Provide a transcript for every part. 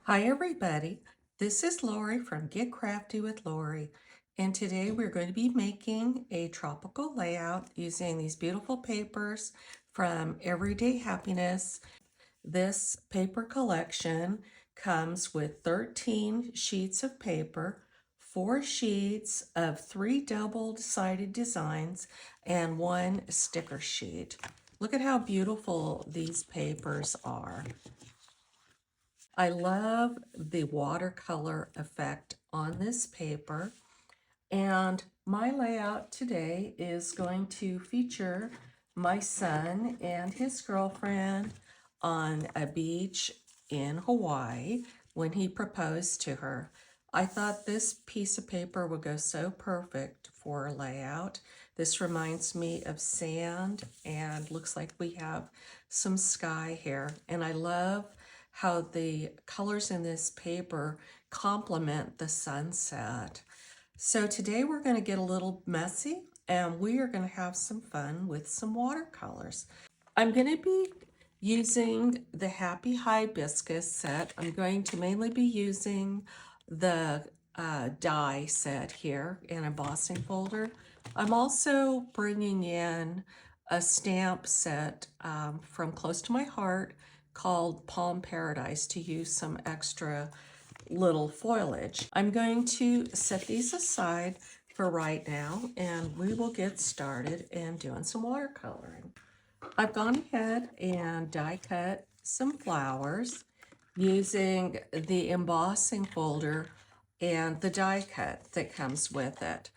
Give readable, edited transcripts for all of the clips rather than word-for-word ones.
Hi everybody, this is Lori from Get Crafty with Lori, and today we're going to be making a tropical layout using these beautiful papers from Everyday Happiness. This paper collection comes with 13 sheets of paper, 4 sheets of 3 double-sided designs, and 1 sticker sheet. Look at how beautiful these papers are. I love the watercolor effect on this paper, and my layout today is going to feature my son and his girlfriend on a beach in Hawaii when he proposed to her. I thought this piece of paper would go so perfect for a layout. This reminds me of sand and looks like we have some sky here, and I love how the colors in this paper complement the sunset. So today we're going to get a little messy and we are going to have some fun with some watercolors. I'm going to be using the Happy Hibiscus set. I'm going to mainly be using the die set here in a embossing folder. I'm also bringing in a stamp set from close to my heart called Palm Paradise to use some extra little foliage. I'm going to set these aside for right now and we will get started and doing some watercoloring. I've gone ahead and die cut some flowers using the embossing folder and the die cut that comes with it.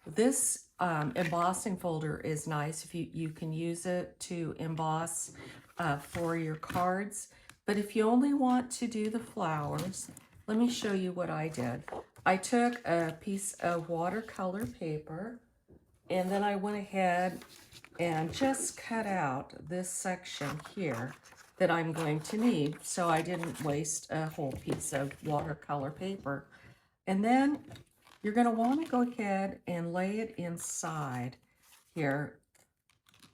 This embossing folder is nice if you can use it to emboss for your cards. But if you only want to do the flowers, let me show you what I did. I took a piece of watercolor paper and then I went ahead and just cut out this section here that I'm going to need, so I didn't waste a whole piece of watercolor paper. And then you're going to want to go ahead and lay it inside here.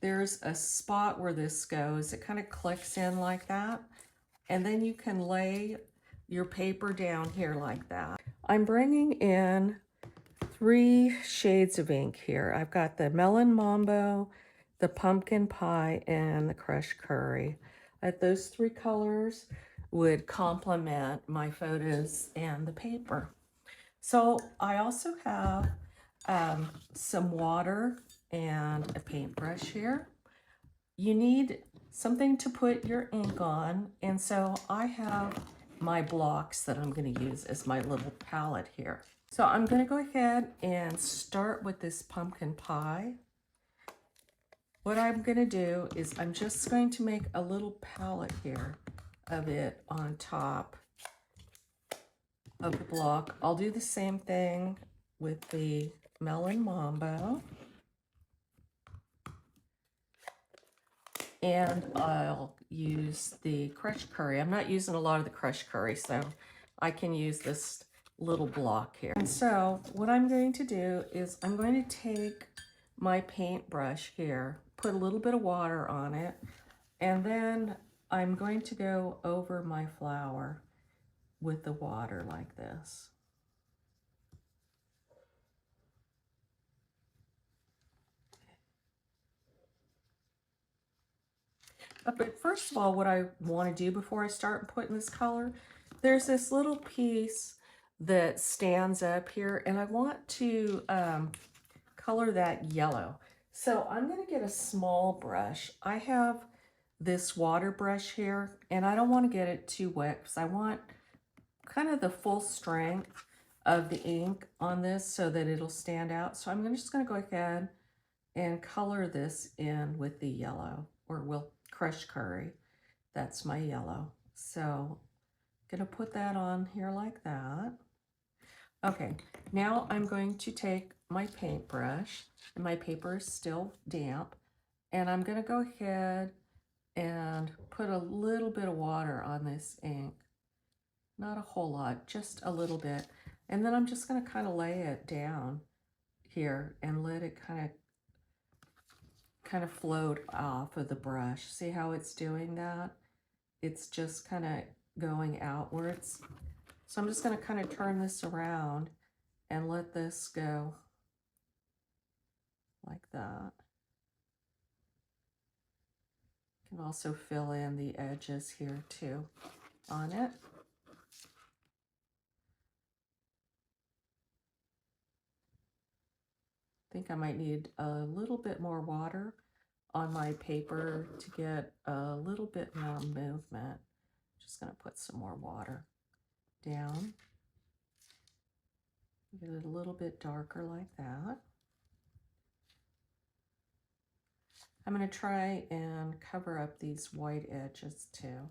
There's a spot where this goes. It kind of clicks in like that. And then you can lay your paper down here like that. I'm bringing in 3 shades of ink here. I've got the Melon Mambo, the Pumpkin Pie, and the Crushed Curry. Those 3 colors would complement my photos and the paper. So I also have some water and a paintbrush here. You need something to put your ink on, and so I have my blocks that I'm going to use as my little palette here. So I'm going to go ahead and start with this pumpkin pie. What I'm going to do is I'm just going to make a little palette here of it on top of the block. I'll do the same thing with the Melon Mambo. And I'll use the crushed curry. I'm not using a lot of the crushed curry, so I can use this little block here. And so what I'm going to do is I'm going to take my paintbrush here, put a little bit of water on it, and then I'm going to go over my flower with the water like this. But first of all, what I want to do before I start putting this color, there's this little piece that stands up here, and I want to color that yellow. So I'm going to get a small brush. I have this water brush here, and I don't want to get it too wet because I want kind of the full strength of the ink on this so that it'll stand out. So I'm just going to go ahead and color this in with the yellow, or will crushed curry. That's my yellow. So I'm gonna put that on here like that. Okay, now I'm going to take my paintbrush, and my paper is still damp, and I'm gonna go ahead and put a little bit of water on this ink. Not a whole lot, just a little bit. And then I'm just gonna kind of lay it down here and let it kind of float off of the brush. See how it's doing that? It's just kind of going outwards. So I'm just going to kind of turn this around and let this go like that. You can also fill in the edges here too on it. I think I might need a little bit more water on my paper to get a little bit more movement. Just going to put some more water down. Get it a little bit darker like that. I'm going to try and cover up these white edges too.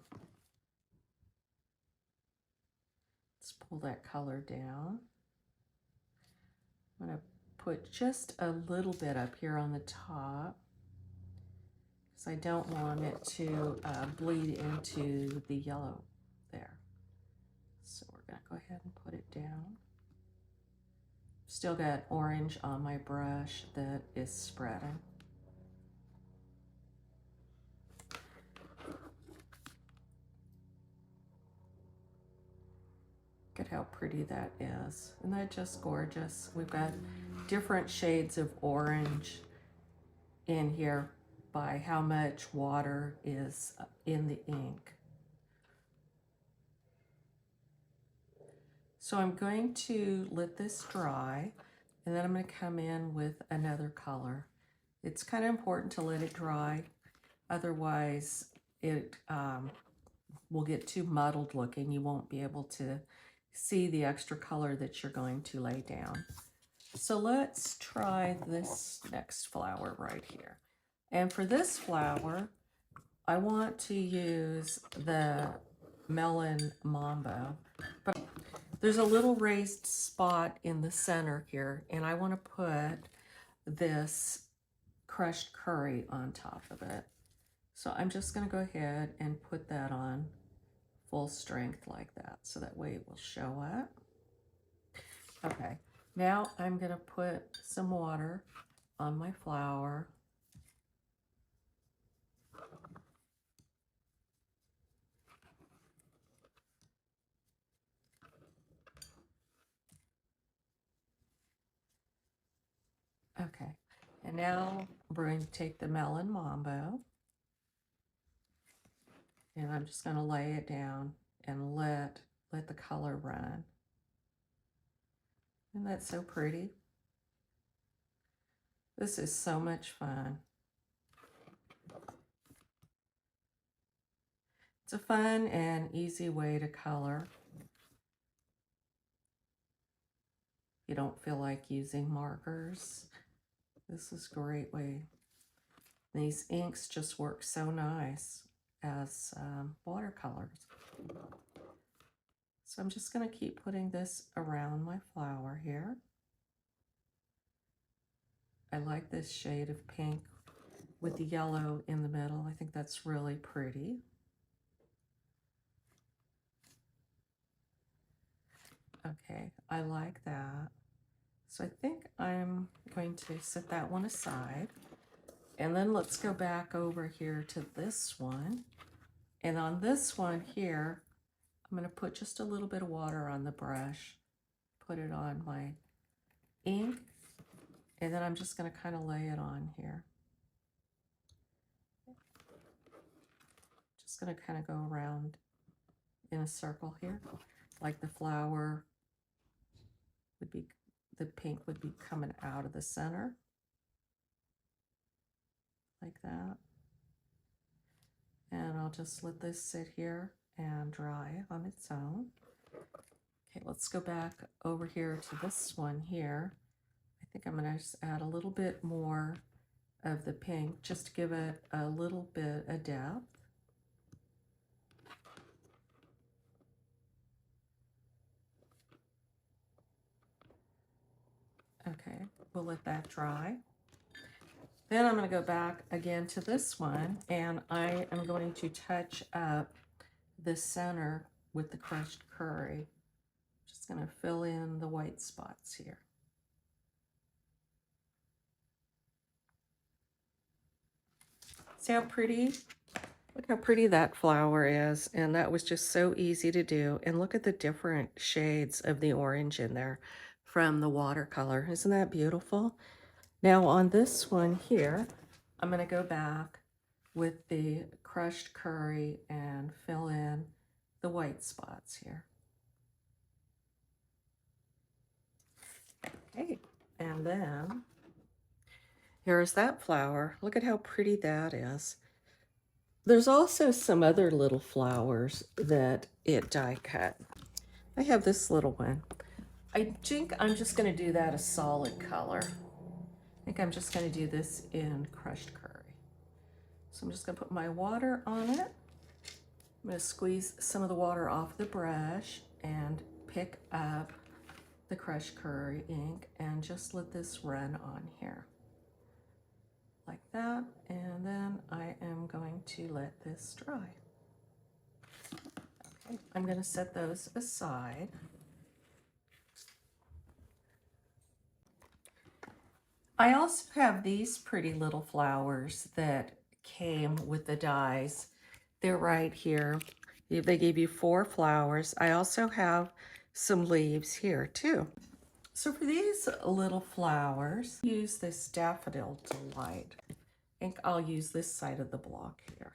Let's pull that color down. I'm going to put just a little bit up here on the top because I don't want it to bleed into the yellow there. So we're going to go ahead and put it down. Still got orange on my brush that is spreading. Look at how pretty that is. Isn't that just gorgeous? We've got different shades of orange in here by how much water is in the ink. So I'm going to let this dry, and then I'm going to come in with another color. It's kind of important to let it dry, otherwise it will get too muddled looking. You won't be able to see the extra color that you're going to lay down. So let's try this next flower right here. And for this flower, I want to use the Melon Mambo, but there's a little raised spot in the center here, and I want to put this crushed curry on top of it. So I'm just going to go ahead and put that on full strength like that, so that way it will show up. Okay, now I'm going to put some water on my flower. Okay, and now we're going to take the Melon Mambo, and I'm just going to lay it down and let the color run. Isn't that so pretty? This is so much fun. It's a fun and easy way to color. You don't feel like using markers. This is a great way. These inks just work so nice as watercolors. So I'm just going to keep putting this around my flower here. I like this shade of pink with the yellow in the middle. I think that's really pretty. Okay, I like that. So I think I'm going to set that one aside. And then let's go back over here to this one. And on this one here, I'm going to put just a little bit of water on the brush, put it on my ink, and then I'm just going to kind of lay it on here. Just going to kind of go around in a circle here, like the flower would be, the pink would be coming out of the center, like that. And I'll just let this sit here and dry on its own. Okay, let's go back over here to this one here. I think I'm going to just add a little bit more of the pink just to give it a little bit of depth. Okay, we'll let that dry. Then I'm going to go back again to this one, and I am going to touch up the center with the crushed curry. Just going to fill in the white spots here. See how pretty Look how pretty that flower is, and that was just so easy to do. And look at the different shades of the orange in there from the watercolor. Isn't that beautiful? Now on this one here, I'm going to go back with the crushed curry and fill in the white spots here. Okay, and then here's that flower. Look at how pretty that is. There's also some other little flowers that it die cut. I have this little one. I think I'm just going to do that a solid color. I think I'm just going to do this in crushed curry. So I'm just going to put my water on it. I'm going to squeeze some of the water off the brush and pick up the crushed curry ink and just let this run on here. Like that. And then I am going to let this dry. Okay, I'm going to set those aside. I also have these pretty little flowers that came with the dies. They're right here. They gave you 4 flowers. I also have some leaves here too. So for these little flowers, use this Daffodil Delight. I think I'll use this side of the block here.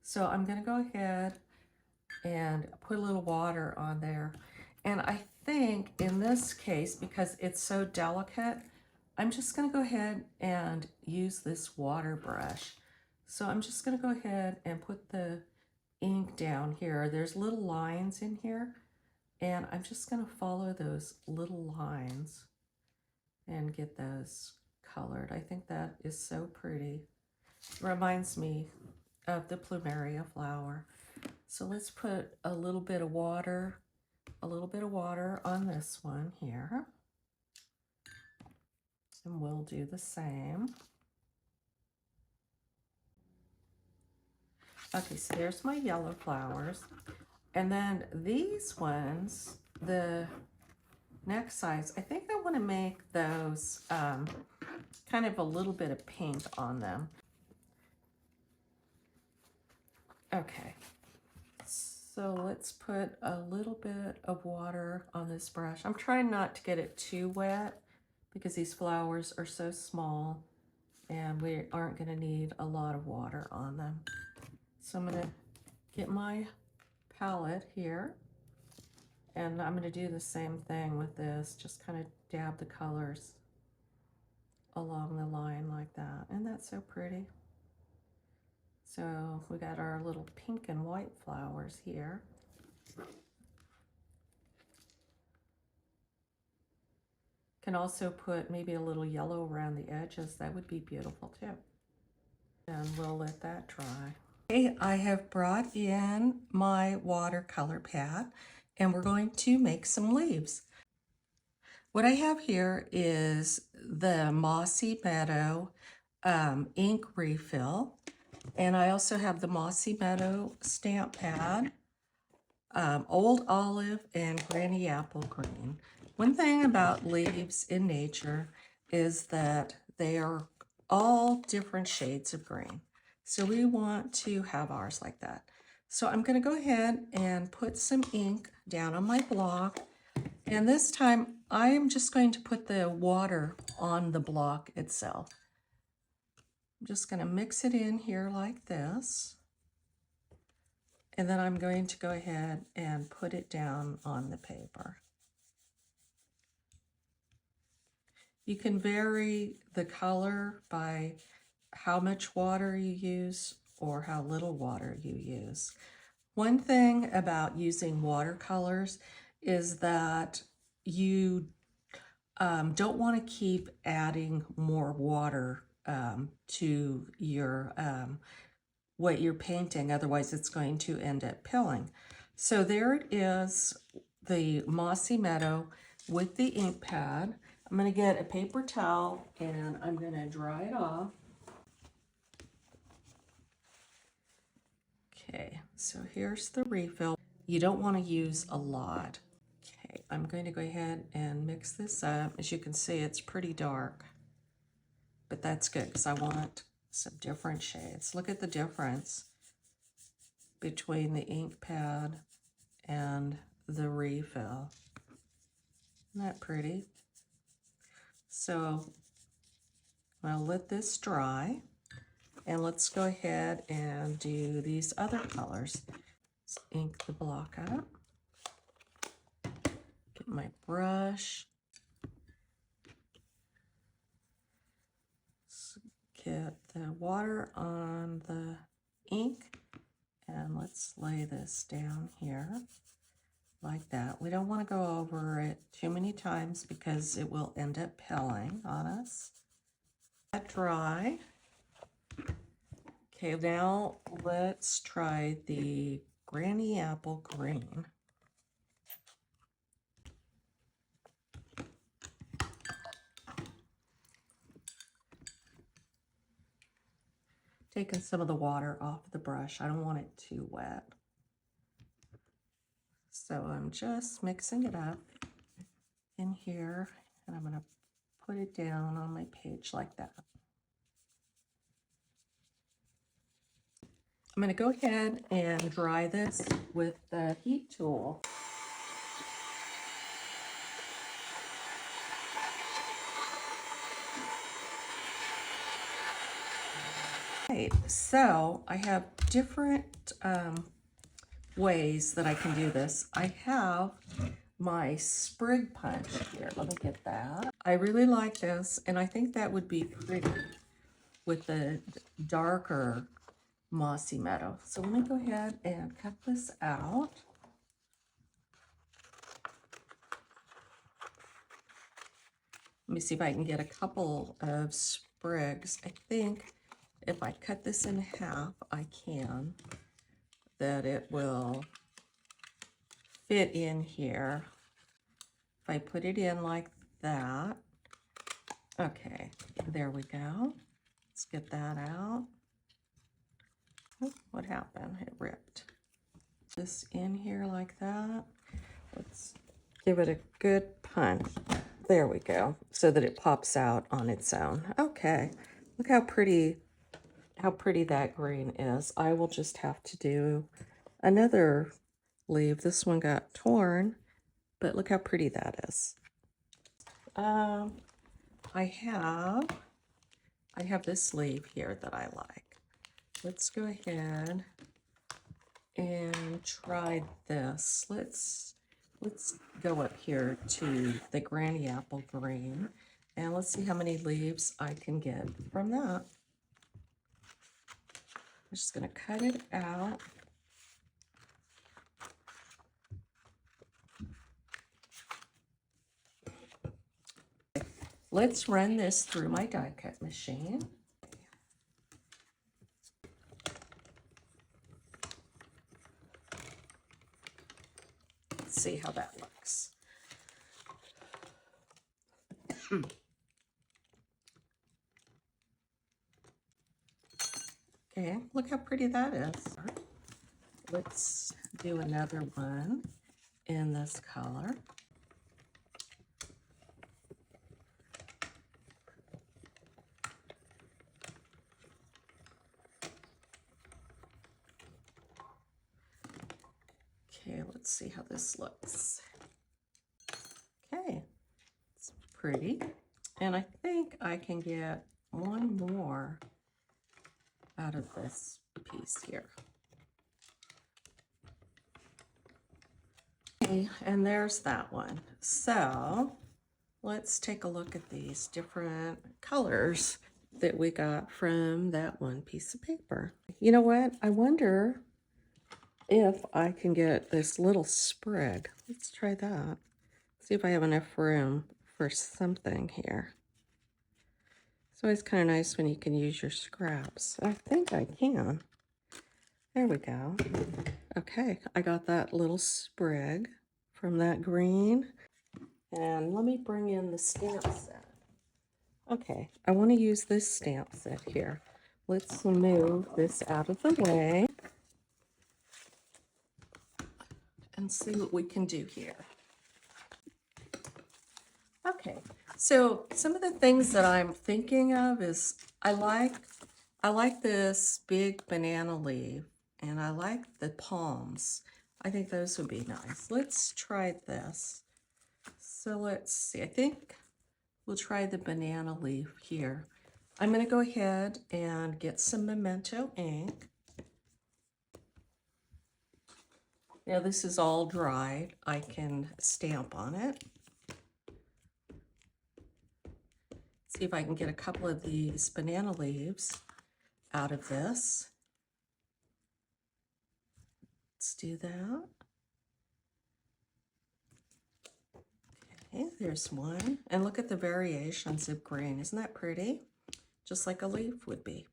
So I'm going to go ahead and put a little water on there. And I think in this case, because it's so delicate, I'm just going to go ahead and use this water brush. So I'm just going to go ahead and put the ink down here. There's little lines in here, and I'm just going to follow those little lines and get those colored. I think that is so pretty. It reminds me of the plumeria flower. So let's put a little bit of water on this one here. And we'll do the same. Okay, so there's my yellow flowers. And then these ones, the next size, I think I want to make those kind of a little bit of pink on them. Okay, so let's put a little bit of water on this brush. I'm trying not to get it too wet because these flowers are so small and we aren't going to need a lot of water on them. So I'm going to get my palette here, and I'm going to do the same thing with this, just kind of dab the colors along the line like that. And that's so pretty. So we got our little pink and white flowers here. Can also put maybe a little yellow around the edges. That would be beautiful too. And we'll let that dry. Okay, I have brought in my watercolor pad and we're going to make some leaves. What I have here is the Mossy Meadow ink refill, and I also have the Mossy Meadow stamp pad, Old Olive, and Granny Apple Green. One thing about leaves in nature is that they are all different shades of green. So we want to have ours like that. So I'm going to go ahead and put some ink down on my block. And this time I am just going to put the water on the block itself. I'm just going to mix it in here like this. And then I'm going to go ahead and put it down on the paper. You can vary the color by how much water you use or how little water you use. One thing about using watercolors is that you don't want to keep adding more water to your what you're painting, otherwise it's going to end up pilling. So there it is, the Mossy Meadow with the ink pad. I'm going to get a paper towel and I'm going to dry it off. Okay, so here's the refill. You don't want to use a lot. Okay, I'm going to go ahead and mix this up. As you can see, it's pretty dark, but that's good because I want some different shades. Look at the difference between the ink pad and the refill. Isn't that pretty? So I'll let this dry, and let's go ahead and do these other colors. Let's ink the block up. Get my brush. Let's get the water on the ink, and let's lay this down here like that. We don't want to go over it too many times because it will end up pilling on us. Let that dry. Okay, now let's try the Granny Apple Green. Taking some of the water off the brush. I don't want it too wet. So I'm just mixing it up in here, and I'm going to put it down on my page like that. I'm going to go ahead and dry this with the heat tool. Right, so I have different ways that I can do this. I have my sprig punch here. Let me get that. I really like this, and I think that would be pretty with the darker mossy meadow. So let me go ahead and cut this out. Let me see if I can get a couple of sprigs. I think if I cut this in half, I can, that it will fit in here. If I put it in like that. Okay, there we go. Let's get that out. Oh, what happened? It ripped. This in here like that. Let's give it a good punch. There we go, so that it pops out on its own. Okay, look how pretty that green is. I will just have to do another leaf. This one got torn, but look how pretty that is. I have this leaf here that I like. Let's go ahead and try this. Let's go up here to the Granny Apple Green, and let's see how many leaves I can get from that. I'm just going to cut it out. Let's run this through my die cut machine. Let's see how that looks. Okay, look how pretty that is. Let's do another one in this color. Okay, let's see how this looks. Okay, it's pretty. And I think I can get one more out of this piece here. Okay, and there's that one. So let's take a look at these different colors that we got from that one piece of paper. You know what? I wonder if I can get this little sprig. Let's try that. See if I have enough room for something here. It's always kind of nice when you can use your scraps. I think I can. There we go. Okay, I got that little sprig from that green. And let me bring in the stamp set. Okay, I want to use this stamp set here. Let's move this out of the way and see what we can do here. Okay, so some of the things that I'm thinking of is I like this big banana leaf, and I like the palms. I think those would be nice. Let's try this. So let's see, I think we'll try the banana leaf here. I'm going to go ahead and get some Memento ink. Now this is all dried. I can stamp on it. See if I can get a couple of these banana leaves out of this. Let's do that. Okay, there's one. And look at the variations of green. Isn't that pretty? Just like a leaf would be.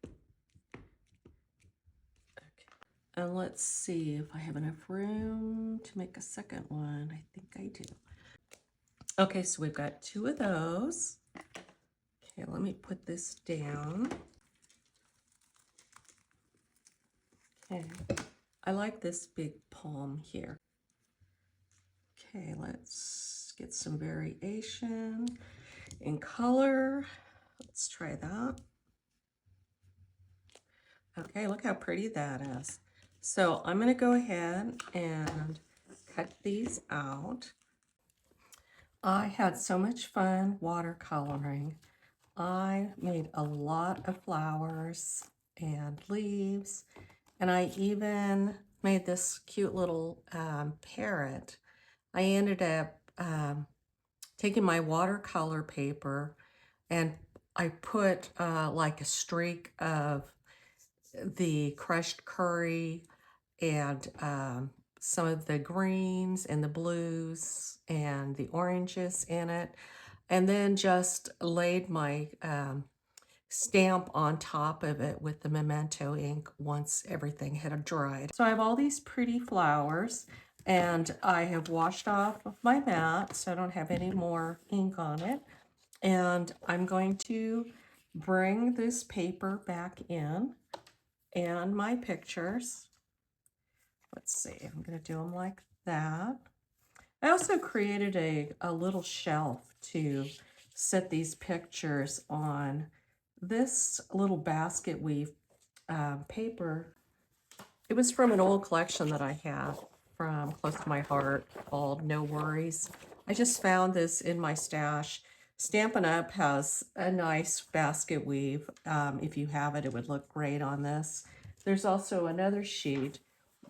Okay. And let's see if I have enough room to make a second one. I think I do. Okay, so we've got two of those. Okay, let me put this down. Okay, I like this big palm here. Okay, let's get some variation in color. Let's try that. Okay, look how pretty that is. So I'm going to go ahead and cut these out. I had so much fun watercoloring. I made a lot of flowers and leaves, and I even made this cute little parrot. I ended up taking my watercolor paper and I put like a streak of the crushed curry and some of the greens and the blues and the oranges in it, and then just laid my stamp on top of it with the Memento ink once everything had dried. So I have all these pretty flowers, and I have washed off my mat so I don't have any more ink on it. And I'm going to bring this paper back in and my pictures. Let's see, I'm going to do them like that. I also created a little shelf to set these pictures on. This little basket weave paper, it was from an old collection that I have from close to my heart called No Worries. I just found this in my stash. Stampin' Up! Has a nice basket weave. If you have it, it would look great on this. There's also another sheet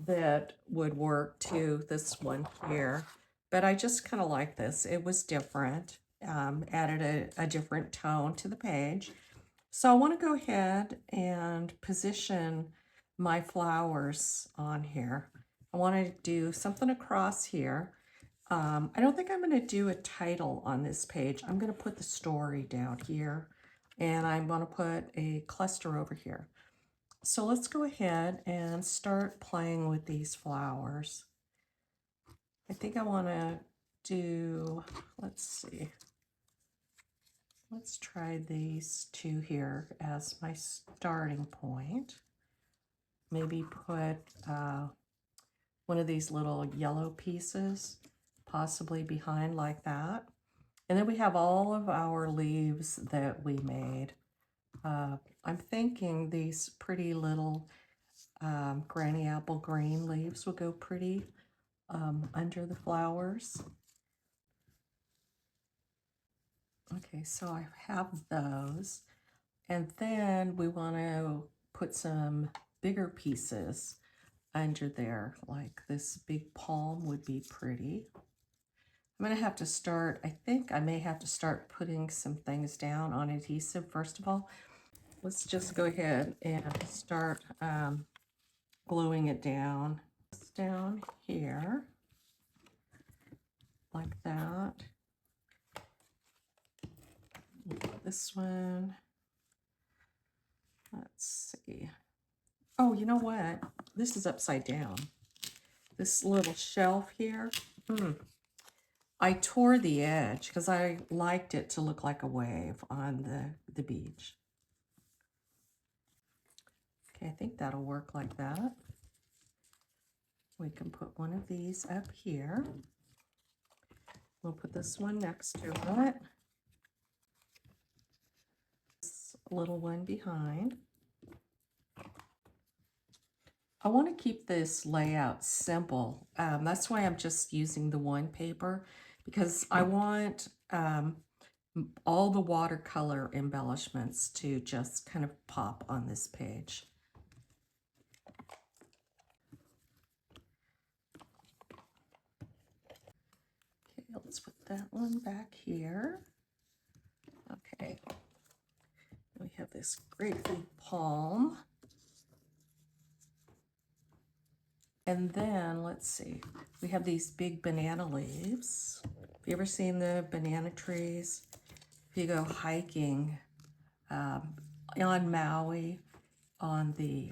that would work too, this one here. But I just kind of like this. It was different, added a different tone to the page. So I want to go ahead and position my flowers on here. I want to do something across here. I don't think I'm going to do a title on this page. I'm going to put the story down here, and I'm going to put a cluster over here. So let's go ahead and start playing with these flowers. I think I want to do, let's see. Let's try these two here as my starting point. Maybe put one of these little yellow pieces possibly behind like that. And then we have all of our leaves that we made. I'm thinking these pretty little granny apple green leaves will go pretty under the flowers. Okay, so I have those. And then we want to put some bigger pieces under there, like this big palm would be pretty. I'm going to have to start, I think I may have to start putting some things down on adhesive first of all. Let's just go ahead and start gluing it down. Down here, like that. This one. Let's see. Oh, you know what? This is upside down. This little shelf here. I tore the edge because I liked it to look like a wave on the beach. Okay, I think that'll work like that. We can put one of these up here. We'll put this one next to it. This little one behind. I want to keep this layout simple. That's why I'm just using the one paper, because I want all the watercolor embellishments to just kind of pop on this page. Okay, let's put that one back here. Okay, we have this great big palm. And then, let's see, we have these big banana leaves. Have you ever seen the banana trees? If you go hiking on Maui, on the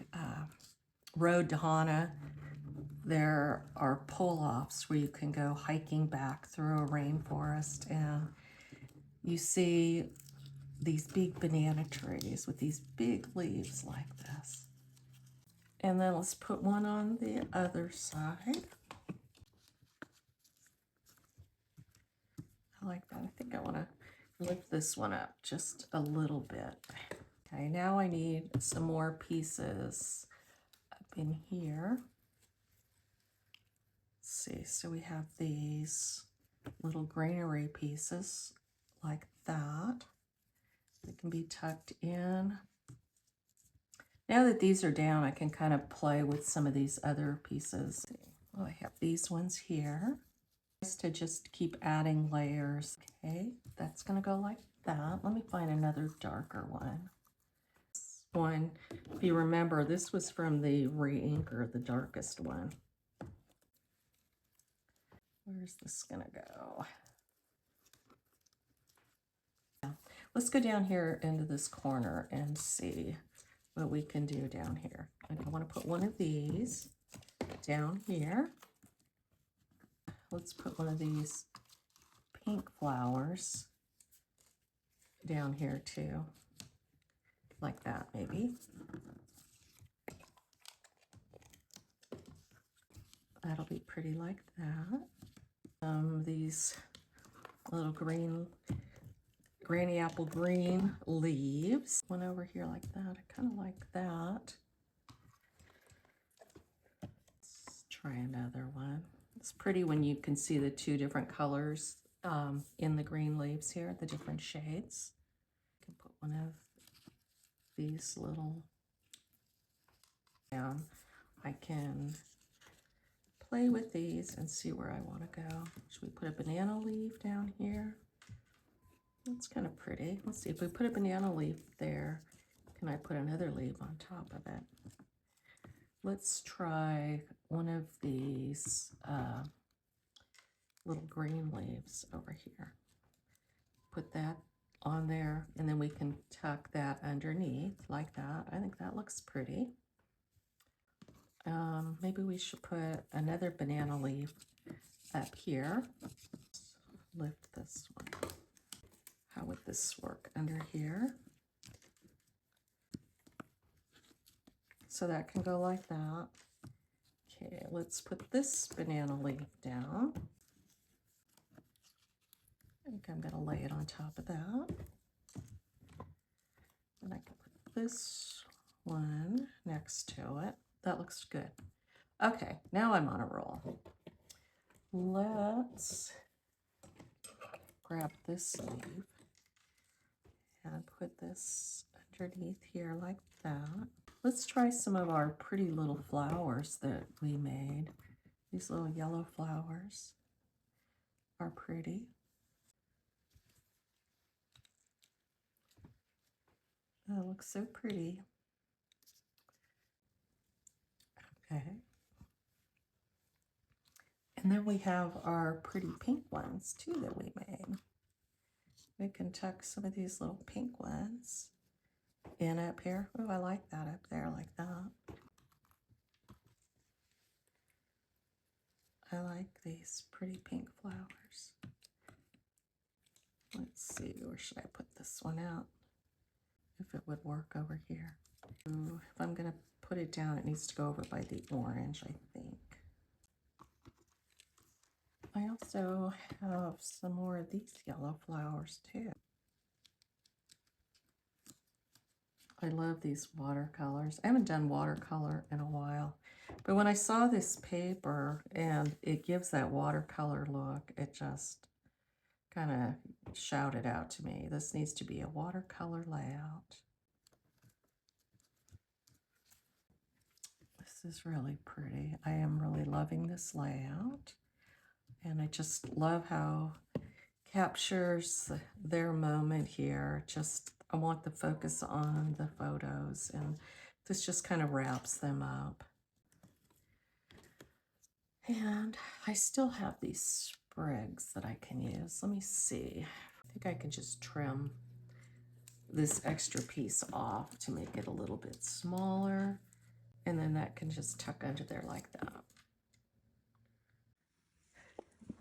road to Hana, there are pull-offs where you can go hiking back through a rainforest, and you see these big banana trees with these big leaves like this. And then let's put one on the other side. I like that. I think I want to lift this one up just a little bit. Okay, now I need some more pieces up in here. Let's see, so we have these little granary pieces like that. They can be tucked in. Now that these are down, I can kind of play with some of these other pieces. Well, I have these ones here. To just keep adding layers. Okay, that's gonna go like that. Let me find another darker one. This one, if you remember, this was from the re-inker, the darkest one. Where's this gonna go? Let's go down here into this corner and see what we can do down here. I want to put one of these down here. Let's put one of these pink flowers down here too, like that maybe. That'll be pretty like that. These little green, granny apple green leaves. One over here like that. I kind of like that. Let's try another one. It's pretty when you can see the two different colors in the green leaves here, the different shades. I can put one of these little down. I can play with these and see where I want to go. Should we put a banana leaf down here? That's kind of pretty. Let's see, if we put a banana leaf there, can I put another leaf on top of it? Let's try one of these little green leaves over here. Put that on there, and then we can tuck that underneath like that. I think that looks pretty. Maybe we should put another banana leaf up here. Lift this one. How would this work under here? So that can go like that. Okay, let's put this banana leaf down. I think I'm going to lay it on top of that. And I can put this one next to it. That looks good. Okay, now I'm on a roll. Let's grab this leaf and put this underneath here like that. Let's try some of our pretty little flowers that we made. These little yellow flowers are pretty. That looks so pretty. Okay. And then we have our pretty pink ones too that we made. We can tuck some of these little pink ones in up here. Oh, I like that up there like that. I like these pretty pink flowers. Let's see, where should I put this one out? If it would work over here. Ooh, if I'm gonna put it down, it needs to go over by the orange, I think. I also have some more of these yellow flowers too. I love these watercolors. I haven't done watercolor in a while, but when I saw this paper and it gives that watercolor look, it just kind of shouted out to me, this needs to be a watercolor layout. This is really pretty. I am really loving this layout, and I just love how it captures their moment here. Just, I want the focus on the photos, and this just kind of wraps them up. And I still have these sprigs that I can use. Let me see. I think I can just trim this extra piece off to make it a little bit smaller, and then that can just tuck under there like that.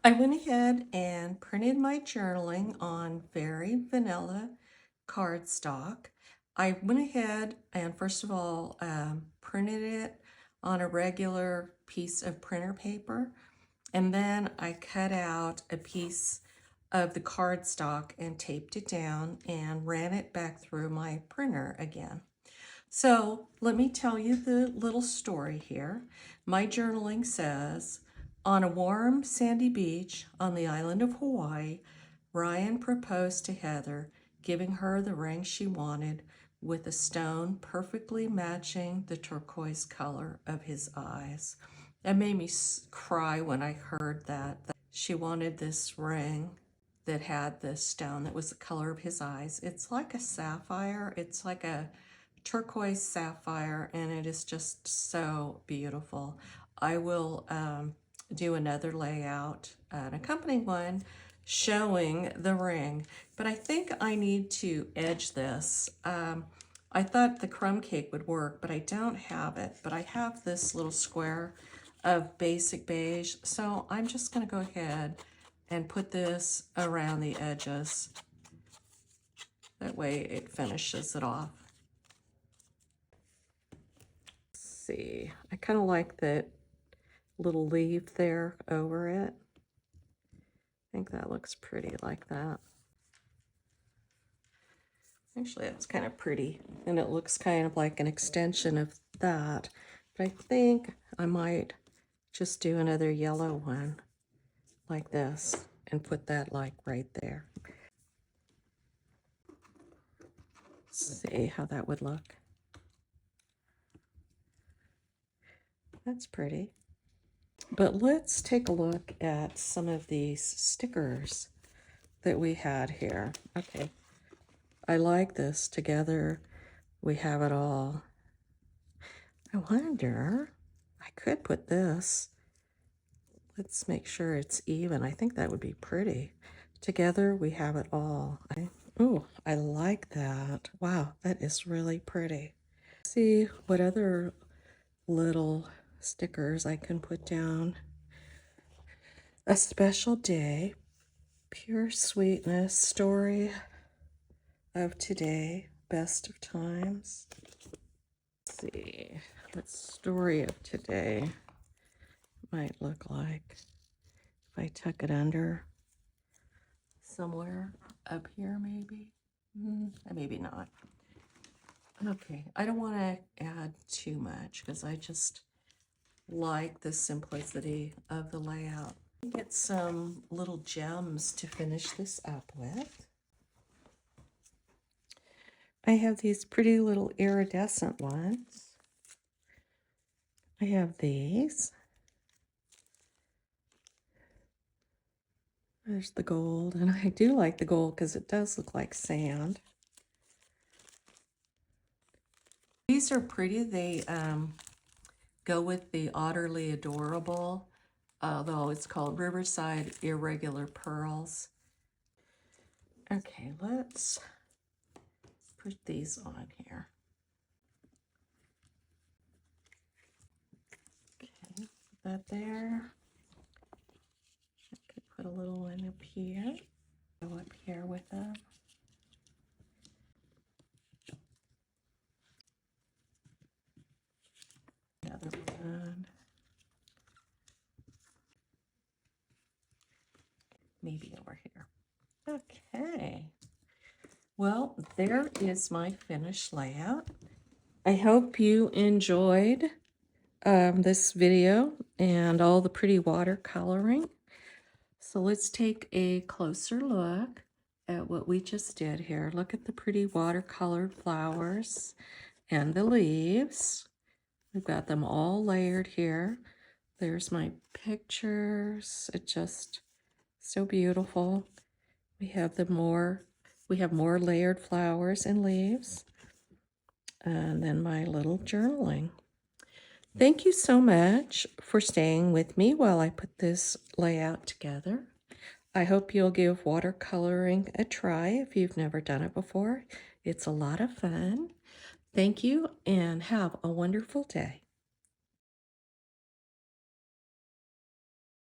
I went ahead and printed my journaling on very vanilla cardstock. I went ahead and first of all printed it on a regular piece of printer paper, and then I cut out a piece of the cardstock and taped it down and ran it back through my printer again. So let me tell you the little story here. My journaling says, on a warm sandy beach on the island of Hawaii, Ryan proposed to Heather, giving her the ring she wanted with a stone perfectly matching the turquoise color of his eyes. It made me cry when I heard that she wanted this ring that had this stone that was the color of his eyes. It's like a sapphire. It's like a turquoise sapphire, and it is just so beautiful. I will do another layout, an accompanying one, showing the ring, but I think I need to edge this. I thought the crumb cake would work, but I don't have it, but I have this little square of basic beige, so I'm just going to go ahead and put this around the edges. That way it finishes it off. See, I kind of like that little leaf there over it. I think that looks pretty like that. Actually, that's kind of pretty, and it looks kind of like an extension of that. But I think I might just do another yellow one like this and put that like right there. See how that would look. That's pretty. But let's take a look at some of these stickers that we had here. Okay, I like this. Together we have it all. I wonder, I could put this. Let's make sure it's even. I think that would be pretty. Together we have it all. Oh, I like that. Wow, that is really pretty. See what other little stickers I can put down. A special day, pure sweetness, story of today, best of times. Let's see what story of today might look like if I tuck it under somewhere up here, maybe. Maybe not. Okay, I don't want to add too much because I just like the simplicity of the layout. Get some little gems to finish this up with. I have these pretty little iridescent ones. I have these. There's the gold, and I do like the gold because it does look like sand. These are pretty. They go with the Utterly Adorable, although it's called Riverside Irregular Pearls. Okay, let's put these on here. Okay, put that there. I could put a little one up here. Go up here with them. Another one. Maybe over here. Okay. Well, there is my finished layout. I hope you enjoyed this video and all the pretty watercoloring. So let's take a closer look at what we just did here. Look at the pretty watercolored flowers and the leaves. We've got them all layered here. There's my pictures. It's just so beautiful. We have more layered flowers and leaves. And then my little journaling. Thank you so much for staying with me while I put this layout together. I hope you'll give watercoloring a try if you've never done it before. It's a lot of fun. Thank you and have a wonderful day.